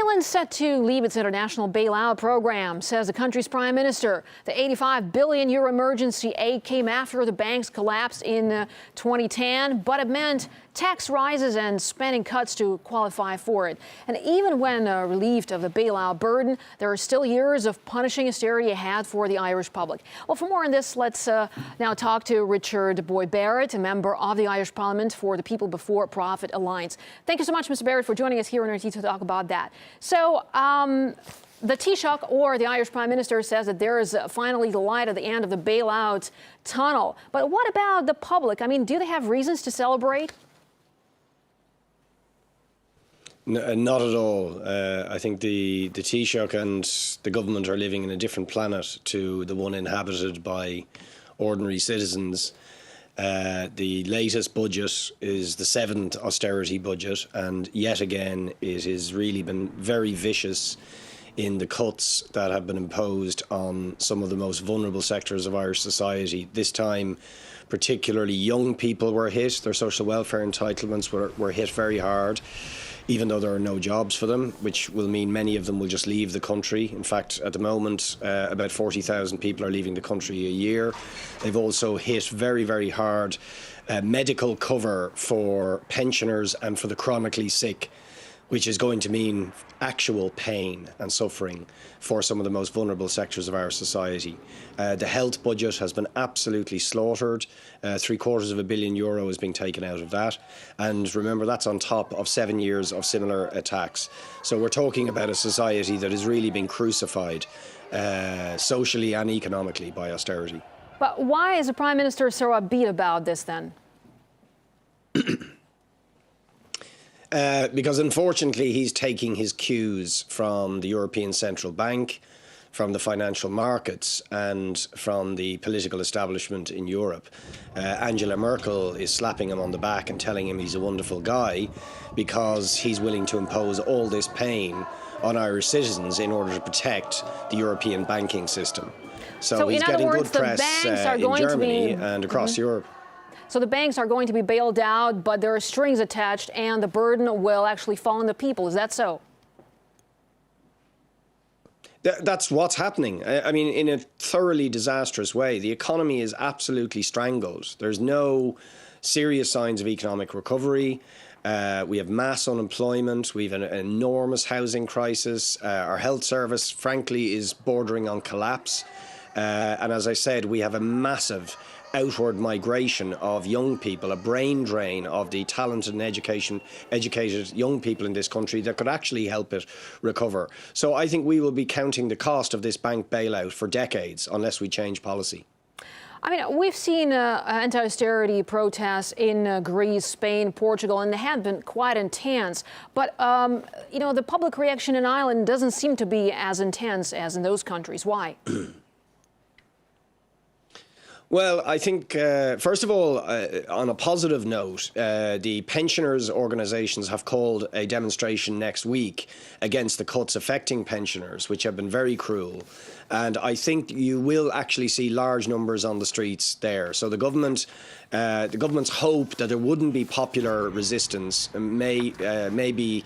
Ireland set to leave its international bailout program, says the country's prime minister. The €85 billion emergency aid came after the bank's collapse in 2010, but it meant tax rises and spending cuts to qualify for it. And even when relieved of the bailout burden, there are still years of punishing austerity ahead for the Irish public. Well, for more on this, let's now talk to Richard Boyd Barrett, a member of the Irish Parliament for the People Before Profit Alliance. Thank you so much, Mr. Barrett, for joining us here on RT to talk about that. So, the Taoiseach, or the Irish Prime Minister, says that there is finally the light at the end of the bailout tunnel. But what about the public? I mean, do they have reasons to celebrate? No, not at all. I think the Taoiseach and the government are living in a different planet to the one inhabited by ordinary citizens. The latest budget is the 7th austerity budget, and yet again it has really been very vicious in the cuts that have been imposed on some of the most vulnerable sectors of Irish society. This time, particularly young people were hit. Their social welfare entitlements were hit very hard, even though there are no jobs for them, which will mean many of them will just leave the country. In fact, at the moment, about 40,000 people are leaving the country a year. They've also hit very, very hard medical cover for pensioners and for the chronically sick, which is going to mean actual pain and suffering for some of the most vulnerable sectors of our society. The health budget has been absolutely slaughtered. €750 million is being taken out of that. And remember, that's on top of 7 years of similar attacks. So we're talking about a society that has really been crucified socially and economically by austerity. But why is the Prime Minister so upbeat about this then? Because unfortunately he's taking his cues from the European Central Bank, from the financial markets and from the political establishment in Europe. Angela Merkel is slapping him on the back and telling him he's a wonderful guy because he's willing to impose all this pain on Irish citizens in order to protect the European banking system. So he's getting good press in Germany and across Europe. So the banks are going to be bailed out, but there are strings attached and the burden will actually fall on the people. Is that so? That's what's happening. I mean, in a thoroughly disastrous way. The economy is absolutely strangled. There's no serious signs of economic recovery. We have mass unemployment. We have an enormous housing crisis. Our health service, frankly, is bordering on collapse. And as I said, we have a massive outward migration of young people, a brain drain of the talented and educated young people in this country that could actually help it recover. So I think we will be counting the cost of this bank bailout for decades unless we change policy. I mean, we've seen anti-austerity protests in Greece, Spain, Portugal, and they have been quite intense. But, you know, the public reaction in Ireland doesn't seem to be as intense as in those countries. Why? Well, I think, first of all, on a positive note, the pensioners' organisations have called a demonstration next week against the cuts affecting pensioners, which have been very cruel. And I think you will actually see large numbers on the streets there. So the government's hope that there wouldn't be popular resistance may be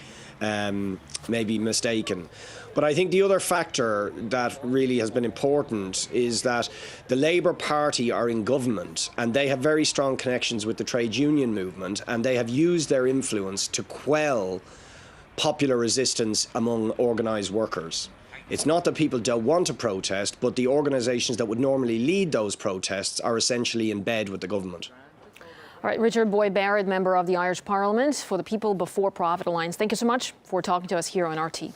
mistaken. But I think the other factor that really has been important is that the Labour Party are in government and they have very strong connections with the trade union movement, and they have used their influence to quell popular resistance among organised workers. It's not that people don't want to protest, but the organisations that would normally lead those protests are essentially in bed with the government. All right, Richard Boyd Barrett, member of the Irish Parliament for the People Before Profit Alliance. Thank you so much for talking to us here on RT.